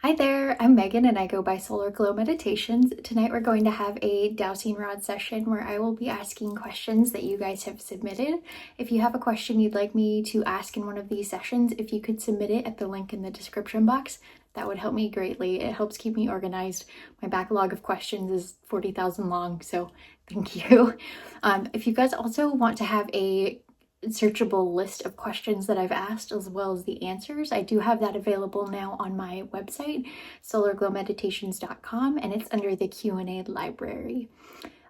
Hi there, I'm Megan and I go by Solar Glow Meditations. Tonight we're going to have a Dowsing Rod session where I will be asking questions that you guys have submitted. If you have a question you'd like me to ask in one of these sessions, if you could submit it at the link in the description box, that would help me greatly. It helps keep me organized. My backlog of questions is 40,000 long, so thank you. If you guys also want to have a searchable list of questions that I've asked as well as the answers, I do have that available now on my website, solarglowmeditations.com, and it's under the Q&A library.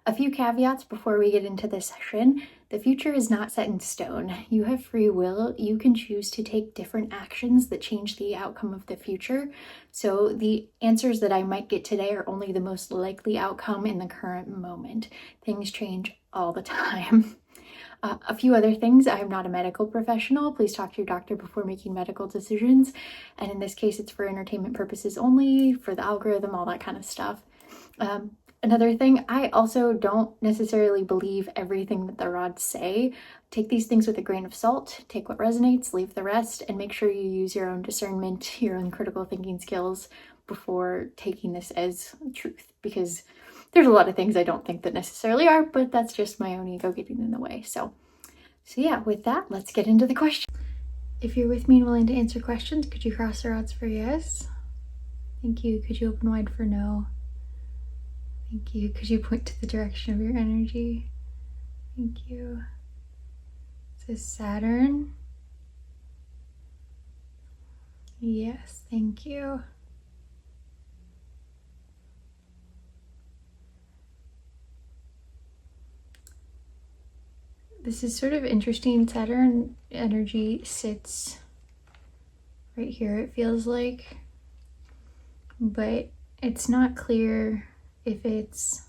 A few caveats before we get into the session. The future is not set in stone. You have free will. You can choose to take different actions that change the outcome of the future. So the answers that I might get today are only the most likely outcome in the current moment. Things change all the time. A few other things. I'm not a medical professional. Please talk to your doctor before making medical decisions. And in this case, it's for entertainment purposes only, for the algorithm, all that kind of stuff. Another thing, I also don't necessarily believe everything that the rods say. Take these things with a grain of salt, take what resonates, leave the rest, and make sure you use your own discernment, your own critical thinking skills before taking this as truth, because there's a lot of things I don't think that necessarily are, but that's just my own ego getting in the way. So yeah, with that, let's get into the question. If you're with me and willing to answer questions, could you cross the rods for yes? Thank you. Could you open wide for no? Thank you. Could you point to the direction of your energy? Thank you. Is this Saturn? Yes, thank you. This is sort of interesting. Saturn energy sits right here, it feels like, but it's not clear if is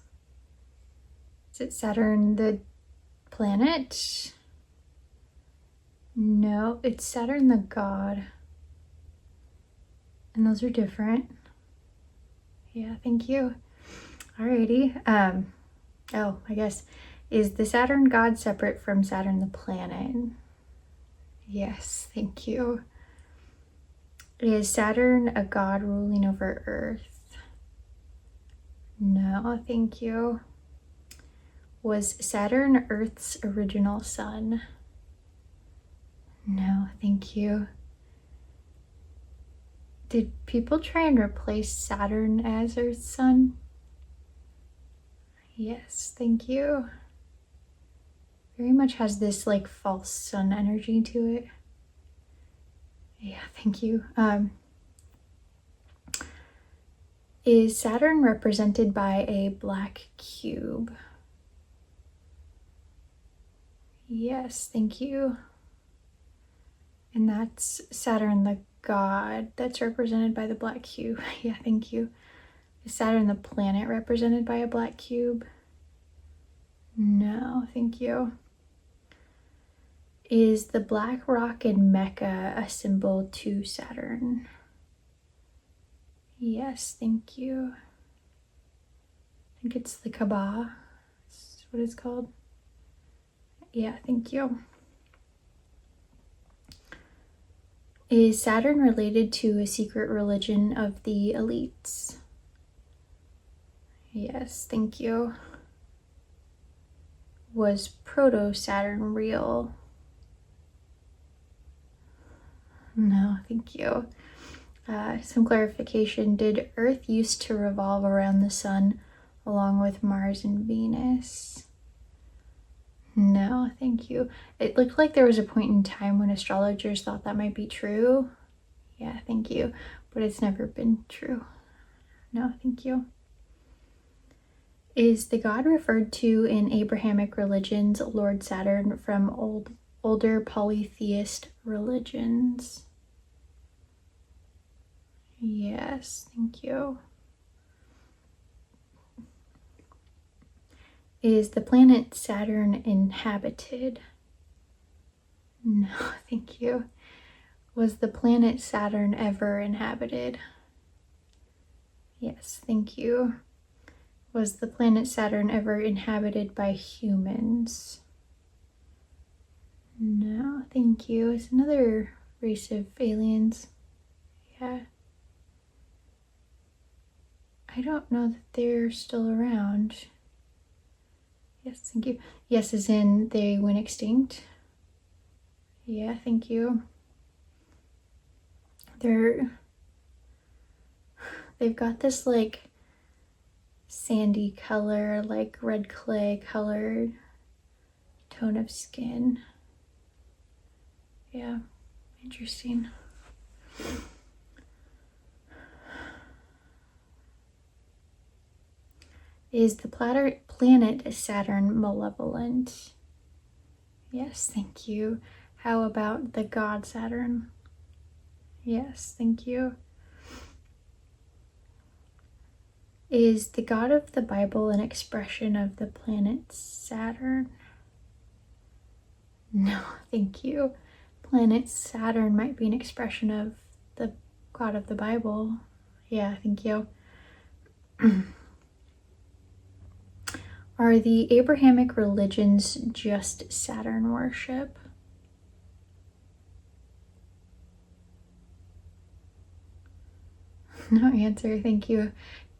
it Saturn the planet? No, it's Saturn the god. And those are different. Yeah, thank you. Alrighty. Oh, I guess, is the Saturn god separate from Saturn the planet? Yes, thank you. Is Saturn a god ruling over Earth? No, thank you. Was Saturn Earth's original sun? No, thank you. Did people try and replace Saturn as Earth's sun? Yes, thank you. Very much has this like false sun energy to it. Yeah, thank you. Is Saturn represented by a black cube? Yes, thank you. And that's Saturn the god that's represented by the black cube. Yeah, thank you. Is Saturn the planet represented by a black cube? No, thank you. Is the black rock in Mecca a symbol to Saturn? Yes, thank you. I think it's the Kaaba. That's what it's called. Yeah, thank you. Is Saturn related to a secret religion of the elites? Yes, thank you. Was Proto-Saturn real? No, thank you. Some clarification. Did Earth used to revolve around the sun along with Mars and Venus? No, thank you. It looked like there was a point in time when astrologers thought that might be true. Yeah, thank you. But it's never been true. No, thank you. Is the god referred to in Abrahamic religions Lord Saturn from older polytheist religions? Yes, thank you. Is the planet Saturn inhabited? No, thank you. Was the planet Saturn ever inhabited? Yes, thank you. Was the planet Saturn ever inhabited by humans? No, thank you. It's another race of aliens. Yeah. I don't know that they're still around. Yes, thank you. Yes, as in they went extinct. Yeah, thank you. They've got this like sandy color, like red clay colored tone of skin. Yeah, interesting. Is the planet Saturn malevolent? Yes, thank you. How about the god Saturn? Yes, thank you. Is the god of the Bible an expression of the planet Saturn? No, thank you. Planet Saturn might be an expression of the god of the Bible. Yeah, thank you. Are the Abrahamic religions just Saturn worship? No answer, thank you.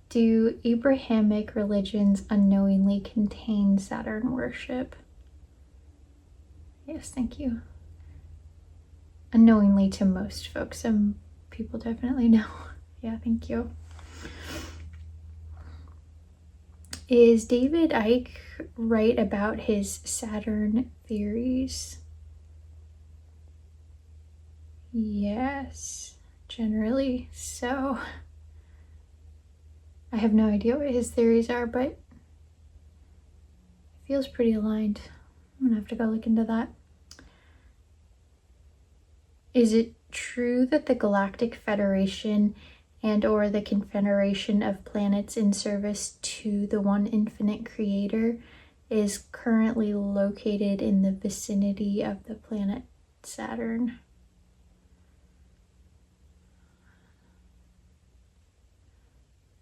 Do Abrahamic religions unknowingly contain Saturn worship? Yes, thank you. Unknowingly to most folks, some people definitely know. Yeah, thank you. Is David Icke right about his Saturn theories? Yes, generally so. I have no idea what his theories are, but it feels pretty aligned. I'm gonna have to go look into that. Is it true that the Galactic Federation and or the Confederation of Planets in service to the one infinite creator is currently located in the vicinity of the planet Saturn?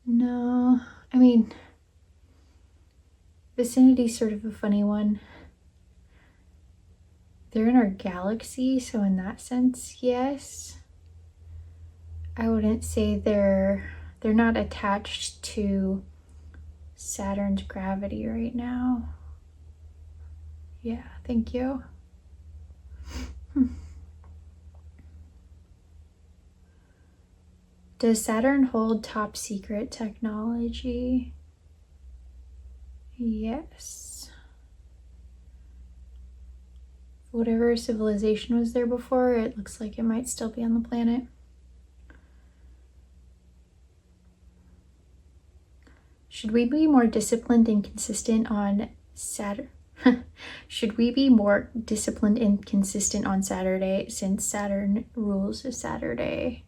No, I mean, vicinity's sort of a funny one. They're in our galaxy, so in that sense, yes. I wouldn't say they're not attached to Saturn's gravity right now. Yeah, thank you. Does Saturn hold top secret technology? Yes. Whatever civilization was there before, it looks like it might still be on the planet. Should we be more disciplined and consistent on Saturn? Should we be more disciplined and consistent on Saturday since Saturn rules Saturday?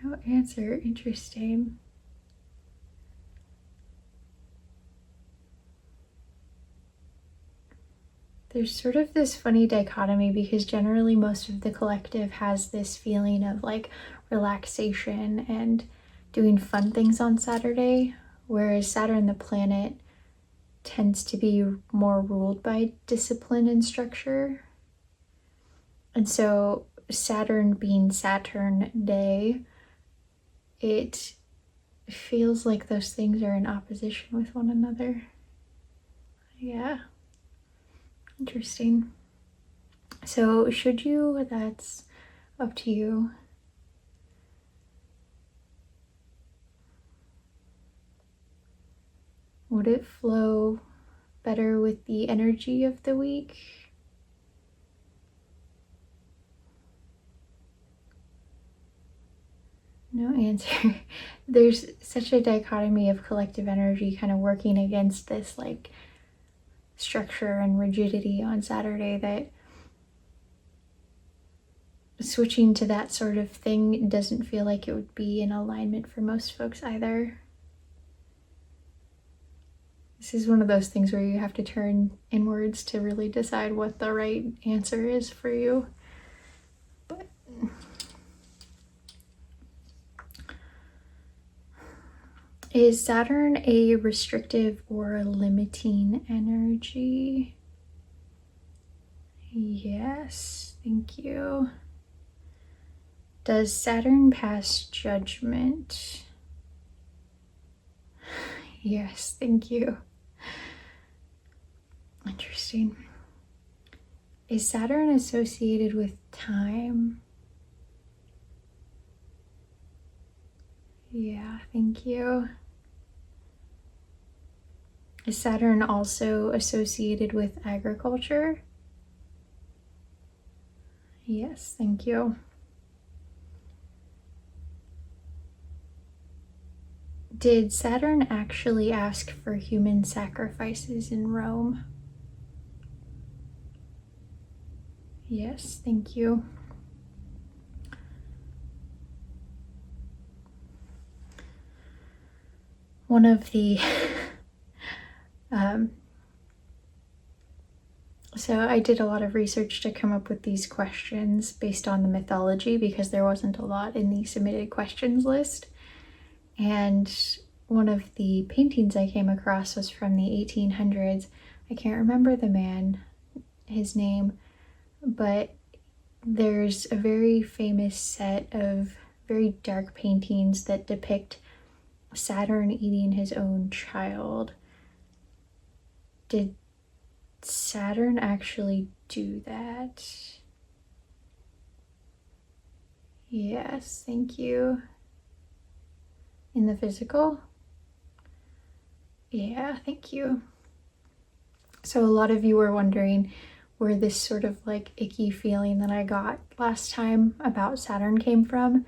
No answer. Interesting. There's sort of this funny dichotomy because generally most of the collective has this feeling of like relaxation and doing fun things on Saturday, whereas Saturn, the planet, tends to be more ruled by discipline and structure. And so Saturn being Saturn Day, it feels like those things are in opposition with one another. Yeah. Interesting. So should you? That's up to you. Would it flow better with the energy of the week? No answer. There's such a dichotomy of collective energy kind of working against this like structure and rigidity on Saturday that switching to that sort of thing doesn't feel like it would be in alignment for most folks either. This is one of those things where you have to turn inwards to really decide what the right answer is for you. But is Saturn a restrictive or a limiting energy? Yes, thank you. Does Saturn pass judgment? Yes, thank you. Interesting. Is Saturn associated with time? Yeah, thank you. Is Saturn also associated with agriculture? Yes, thank you. Did Saturn actually ask for human sacrifices in Rome? Yes, thank you. One of the so I did a lot of research to come up with these questions based on the mythology, because there wasn't a lot in the submitted questions list. And one of the paintings I came across was from the 1800s. I can't remember the man, his name, but there's a very famous set of very dark paintings that depict Saturn eating his own child. Did Saturn actually do that? Yes, thank you. In the physical? Yeah, thank you. So a lot of you were wondering where this sort of like icky feeling that I got last time about Saturn came from.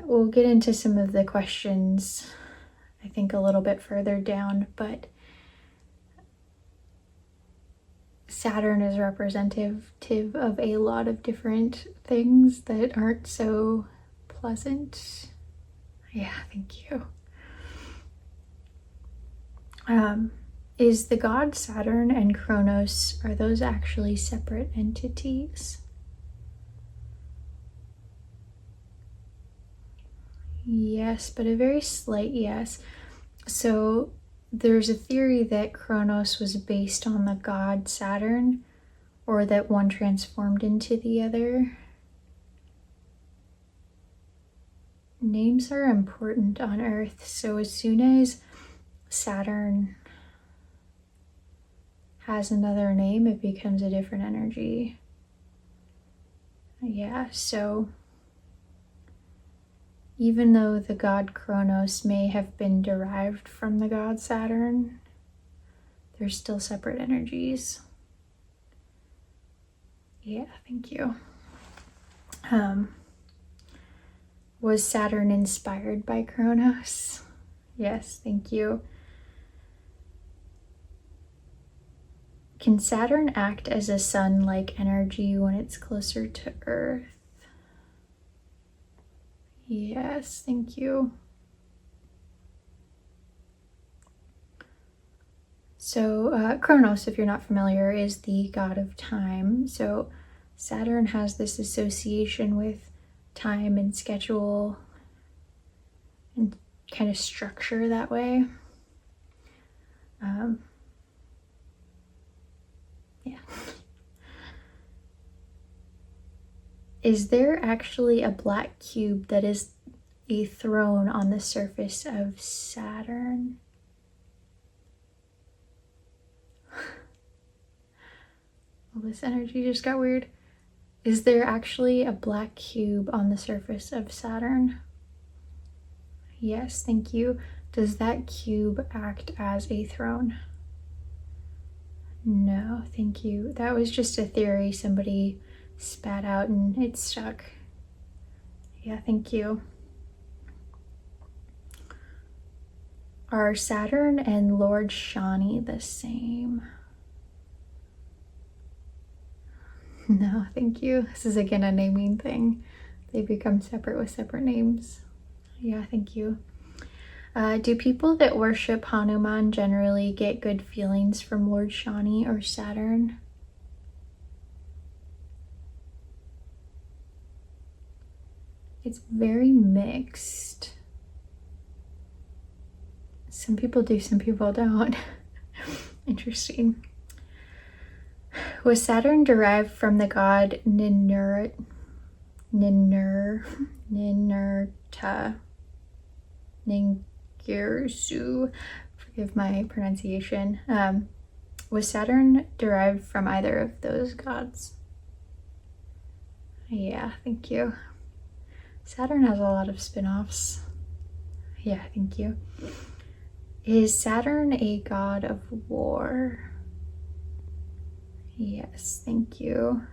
We'll get into some of the questions, I think, a little bit further down, but Saturn is representative of a lot of different things that aren't so pleasant. Yeah, thank you. Is the god Saturn and Kronos, are those actually separate entities? Yes, but a very slight yes. So there's a theory that Kronos was based on the god Saturn, or that one transformed into the other. Names are important on Earth, so as soon as Saturn has another name, it becomes a different energy. Yeah, so even though the god Kronos may have been derived from the god Saturn, they're still separate energies. Yeah, thank you. Was Saturn inspired by Kronos? Yes, thank you. Can Saturn act as a sun-like energy when it's closer to Earth? Yes, thank you. So Kronos, if you're not familiar, is the god of time. So Saturn has this association with time and schedule and kind of structure that way. Yeah. Is there actually a black cube that is a throne on the surface of Saturn? Well, this energy just got weird. Is there actually a black cube on the surface of Saturn? Yes, thank you. Does that cube act as a throne? No, thank you. That was just a theory somebody spat out and it stuck. Yeah, thank you. Are Saturn and Lord Shani the same? No, thank you. This is again a naming thing. They become separate with separate names. Yeah, thank you. Do people that worship Hanuman generally get good feelings from Lord Shani or Saturn? It's very mixed. Some people do, some people don't. Interesting. Was Saturn derived from the god Ninurta? Ninurta Ningirsu, forgive my pronunciation. Was Saturn derived from either of those gods? Yeah, thank you. Saturn has a lot of spin-offs. Yeah, thank you. Is Saturn a god of war? Yes, thank you.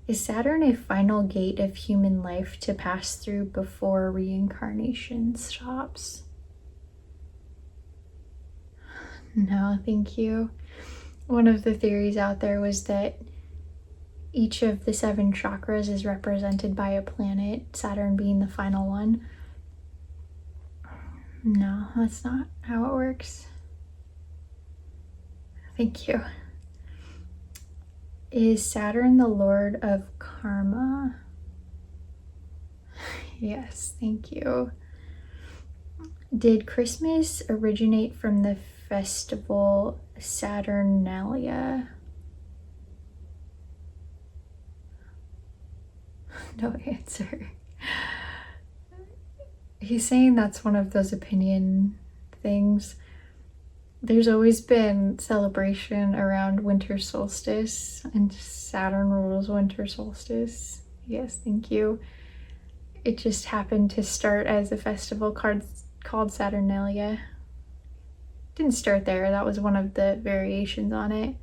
Is Saturn a final gate of human life to pass through before reincarnation stops? No, thank you. One of the theories out there was that each of the 7 chakras is represented by a planet, Saturn being the final one. No, that's not how it works. Thank you. Is Saturn the lord of karma? Yes, thank you. Did Christmas originate from the festival Saturnalia? No answer. He's saying that's one of those opinion things. There's always been celebration around winter solstice, and Saturn rules winter solstice. Yes, thank you. It just happened to start as a festival called Saturnalia. Didn't start there, that was one of the variations on it.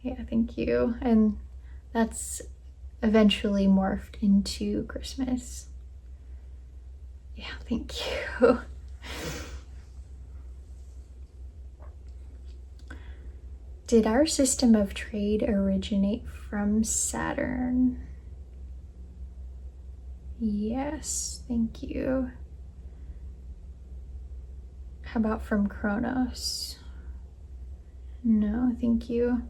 Yeah, thank you. And that's eventually morphed into Christmas. Yeah, thank you. Did our system of trade originate from Saturn? Yes, thank you. How about from Kronos? No, thank you.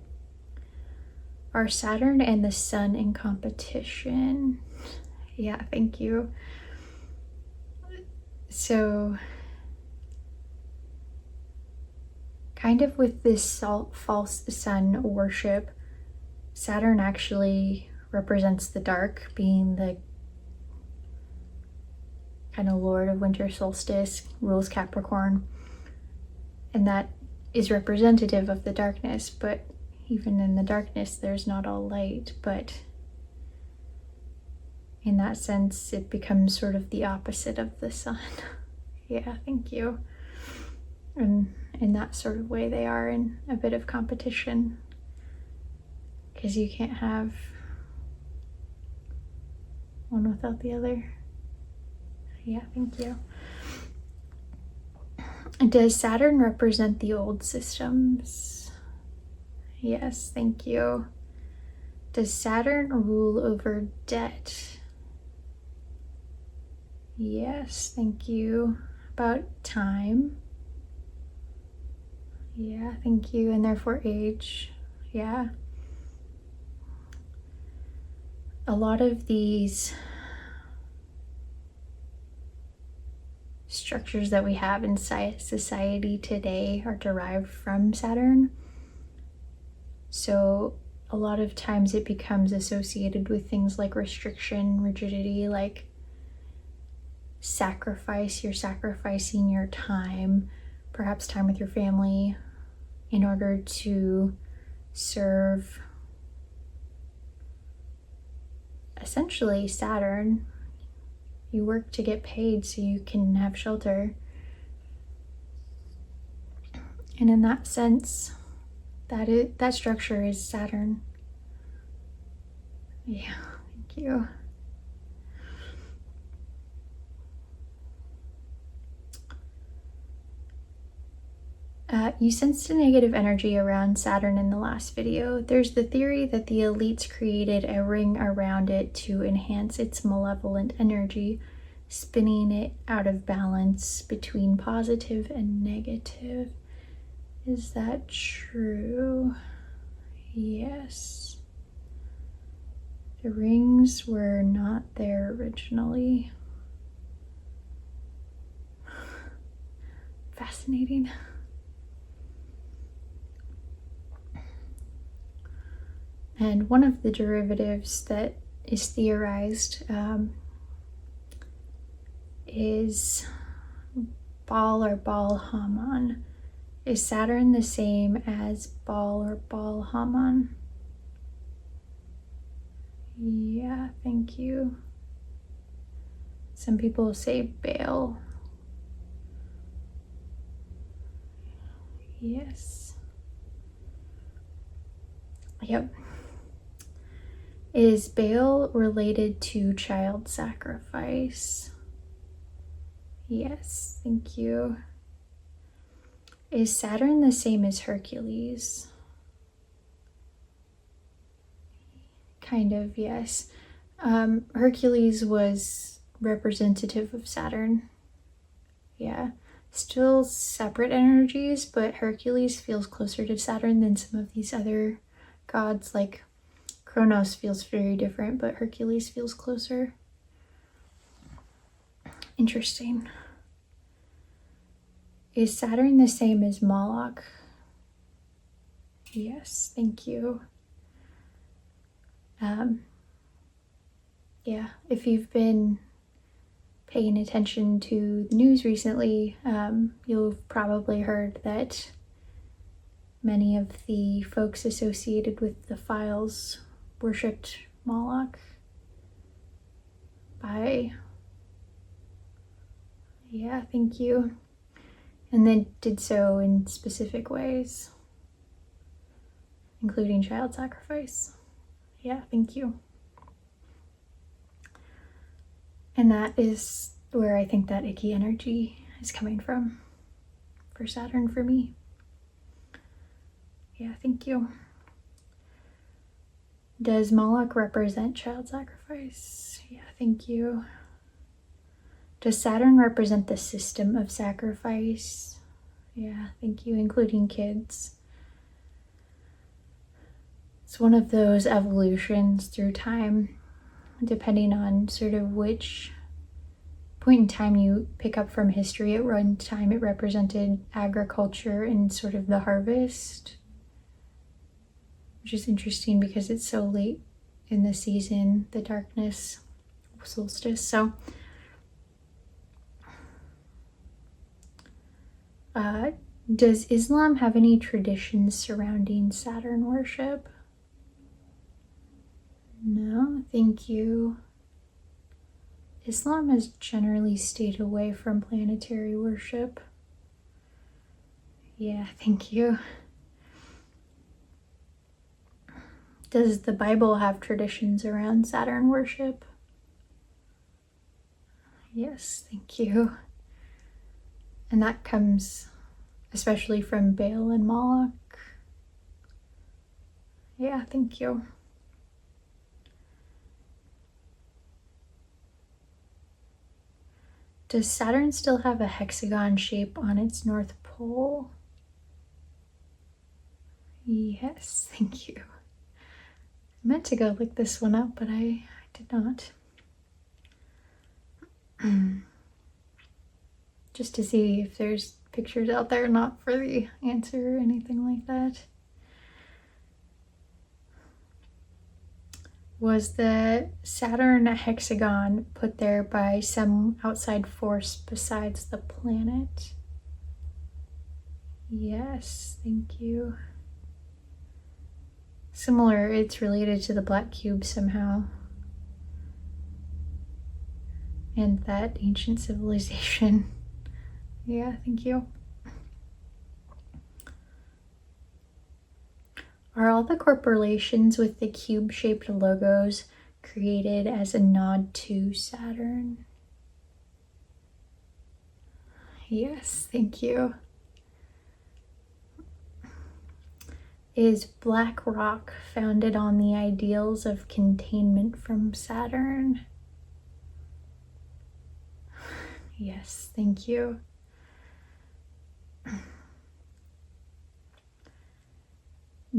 Are Saturn and the Sun in competition? Yeah, thank you. So, kind of with this false sun worship, Saturn actually represents the dark, being the kind of lord of winter solstice, rules Capricorn, and that is representative of the darkness. But even in the darkness, there's not all light, but in that sense, it becomes sort of the opposite of the sun. Yeah, thank you. And in that sort of way, they are in a bit of competition, because you can't have one without the other. Yeah, thank you. Does Saturn represent the old systems? Yes, thank you. Does Saturn rule over debt? Yes, thank you. About time? Yeah, thank you. And therefore age? Yeah. A lot of these structures that we have in society today are derived from Saturn. So a lot of times it becomes associated with things like restriction, rigidity, like sacrifice. You're sacrificing your time, perhaps time with your family, in order to serve essentially Saturn. You work to get paid so you can have shelter. And in that sense, that structure is Saturn. Yeah, thank you. You sensed a negative energy around Saturn in the last video. There's the theory that the elites created a ring around it to enhance its malevolent energy, spinning it out of balance between positive and negative. Is that true? Yes. The rings were not there originally. Fascinating. And one of the derivatives that is theorized is Baal or Baal Haman. Is Saturn the same as Baal or Baal Haman? Yeah, thank you. Some people say Baal. Yes. Yep. Is Baal related to child sacrifice? Yes, thank you. Is Saturn the same as Hercules? Kind of, yes. Hercules was representative of Saturn. Yeah. Still separate energies, but Hercules feels closer to Saturn than some of these other gods. Like Kronos feels very different, but Hercules feels closer. Interesting. Is Saturn the same as Moloch? Yes, thank you. Yeah, if you've been paying attention to the news recently, you've probably heard that many of the folks associated with the files worshipped Moloch yeah, thank you. And they did so in specific ways, including child sacrifice. Yeah, thank you. And that is where I think that icky energy is coming from for Saturn for me. Yeah, thank you. Does Moloch represent child sacrifice? Yeah, thank you. Does Saturn represent the system of sacrifice? Yeah, thank you, including kids. It's one of those evolutions through time, depending on sort of which point in time you pick up from history. At one time it represented agriculture and sort of the harvest, which is interesting because it's so late in the season, the darkness solstice. So does Islam have any traditions surrounding Saturn worship? No, thank you. Islam has generally stayed away from planetary worship. Yeah, thank you. Does the Bible have traditions around Saturn worship? Yes, thank you. And that comes especially from Baal and Moloch. Yeah, thank you. Does Saturn still have a hexagon shape on its north pole? Yes, thank you. I meant to go look this one up, but I did not. Just to see if there's pictures out there, not for the answer or anything like that. Was the Saturn hexagon put there by some outside force besides the planet? Yes, thank you. Similar, it's related to the black cube somehow. And that ancient civilization. Yeah, thank you. Are all the corporations with the cube-shaped logos created as a nod to Saturn? Yes, thank you. Is Black Rock founded on the ideals of containment from Saturn? Yes, thank you.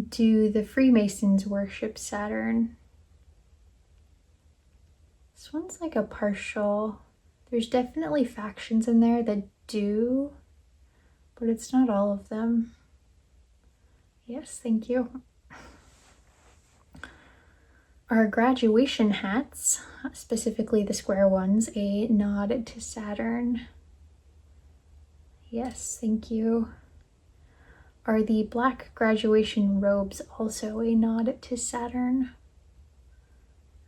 Do the Freemasons worship Saturn? This one's like a partial. There's definitely factions in there that do, but it's not all of them. Yes, thank you. Our graduation hats, specifically the square ones, a nod to Saturn. Yes, thank you. Are the black graduation robes also a nod to Saturn?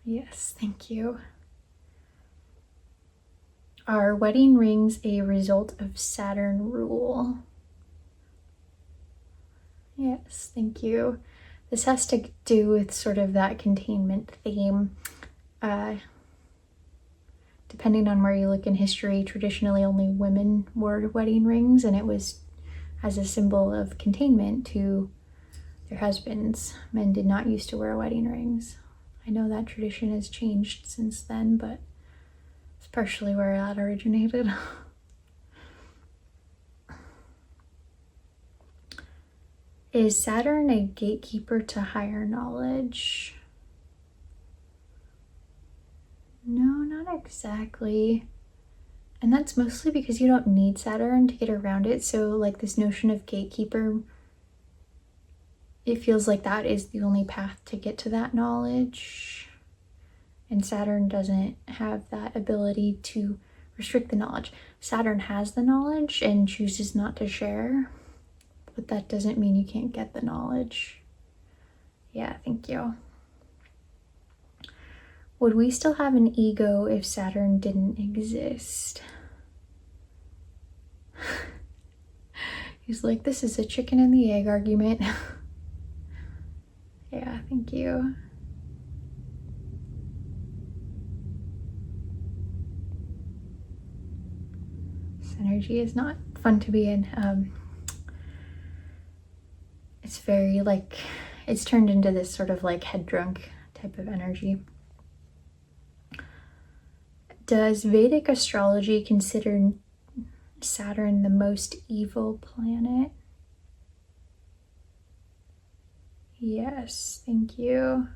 Yes, thank you. Are wedding rings a result of Saturn rule? Yes, thank you. This has to do with sort of that containment theme. Depending on where you look in history, traditionally only women wore wedding rings, and it was as a symbol of containment to their husbands. Men did not used to wear wedding rings. I know that tradition has changed since then, but it's partially where that originated. Is Saturn a gatekeeper to higher knowledge? No, not exactly. And that's mostly because you don't need Saturn to get around it. So like this notion of gatekeeper, it feels like that is the only path to get to that knowledge. And Saturn doesn't have that ability to restrict the knowledge. Saturn has the knowledge and chooses not to share, but that doesn't mean you can't get the knowledge. Yeah, thank you. Would we still have an ego if Saturn didn't exist? He's like, this is a chicken and the egg argument. Yeah, thank you. This energy is not fun to be in. It's very like, it's turned into this sort of like head drunk type of energy. Does Vedic astrology consider Saturn the most evil planet? Yes, thank you.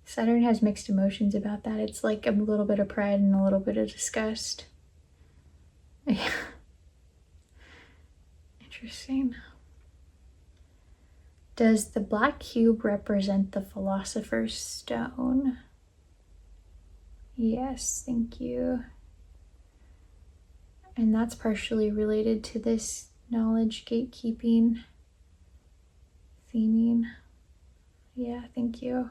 Saturn has mixed emotions about that. It's like a little bit of pride and a little bit of disgust. Interesting. Does the black cube represent the Philosopher's Stone? Yes, thank you. And that's partially related to this knowledge gatekeeping theming. Yeah, thank you.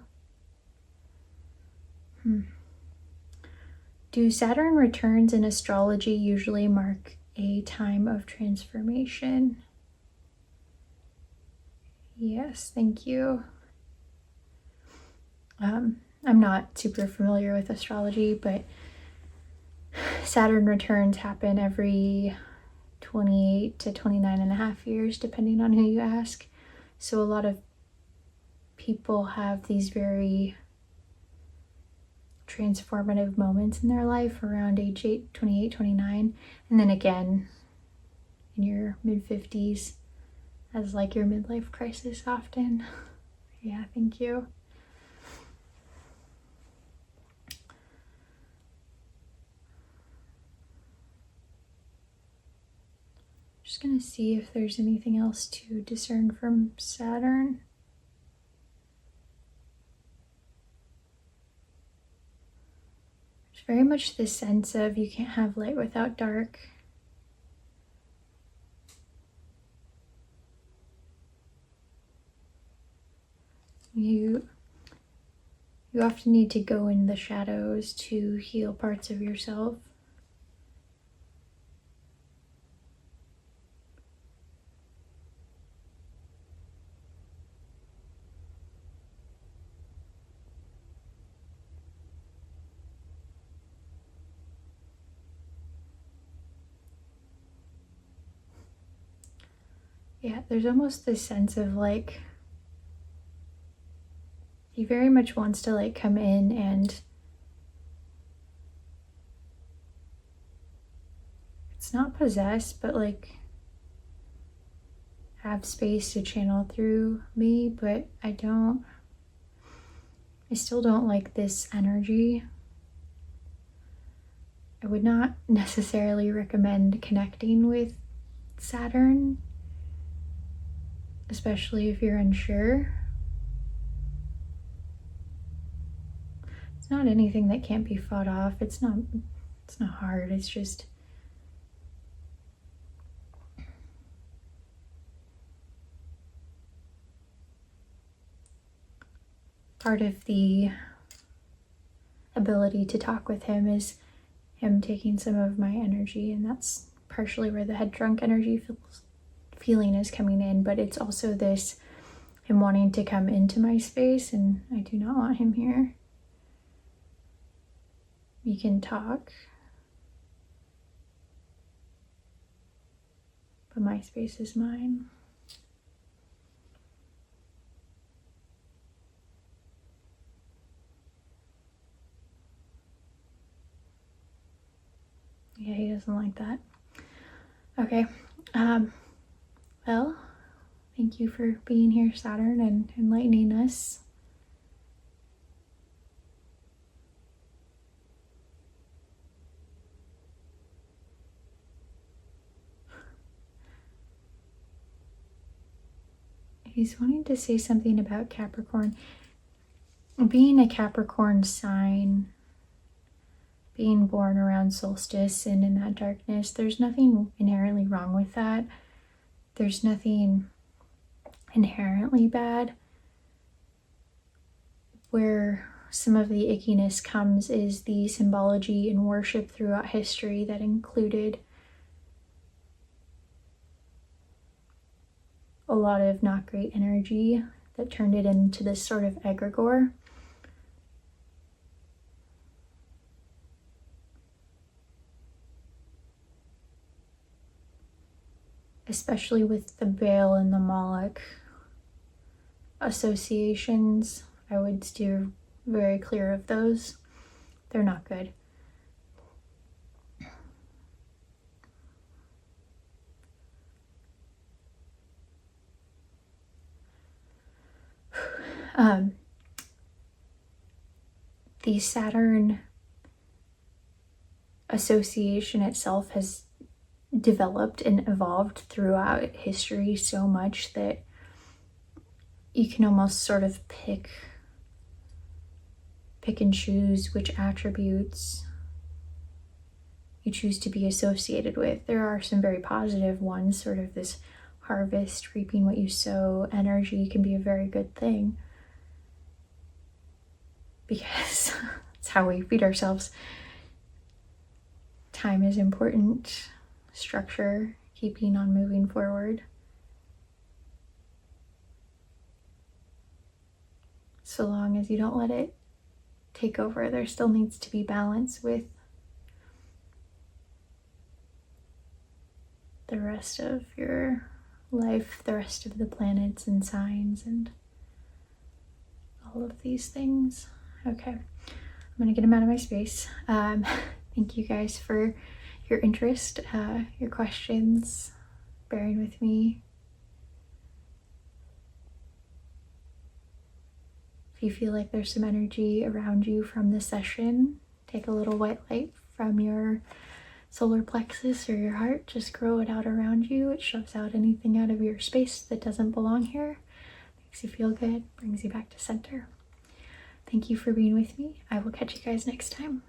Do Saturn returns in astrology usually mark a time of transformation? Yes, thank you. I'm not super familiar with astrology, but Saturn returns happen every 28 to 29 and a half years, depending on who you ask. So a lot of people have these very transformative moments in their life around age 28, 29, and then again in your mid-50s as like your midlife crisis often. Yeah, thank you. Just gonna see if there's anything else to discern from Saturn. There's very much this sense of you can't have light without dark. You often need to go in the shadows to heal parts of yourself. Yeah, there's almost this sense of like, he very much wants to like come in and it's not possess, but like have space to channel through me, but I still don't like this energy. I would not necessarily recommend connecting with Saturn especially if you're unsure. It's not anything that can't be fought off. It's not hard. It's just part of the ability to talk with him is him taking some of my energy, and that's partially where the head drunk energy feeling is coming in, but it's also this him wanting to come into my space, and I do not want him here. We can talk, but my space is mine. Yeah, he doesn't like that. Okay. Well, thank you for being here, Saturn, and enlightening us. He's wanting to say something about Capricorn. Being a Capricorn sign, being born around solstice and in that darkness, there's nothing inherently wrong with that. There's nothing inherently bad. Where some of the ickiness comes is the symbology and worship throughout history that included a lot of not great energy that turned it into this sort of egregore. Especially with the Baal and the Moloch associations, I would steer very clear of those. They're not good. The Saturn association itself has developed and evolved throughout history so much that you can almost sort of pick and choose which attributes you choose to be associated with. There are some very positive ones, sort of this harvest, reaping what you sow energy can be a very good thing, because it's how we feed ourselves. Time is important, structure, keeping on moving forward. So long as you don't let it take over, there still needs to be balance with the rest of your life, the rest of the planets and signs and all of these things. Okay, I'm gonna get him out of my space. Thank you guys for your interest, your questions, bearing with me. If you feel like there's some energy around you from this session, take a little white light from your solar plexus or your heart, just grow it out around you. It shoves out anything out of your space that doesn't belong here, makes you feel good, brings you back to center. Thank you for being with me. I will catch you guys next time.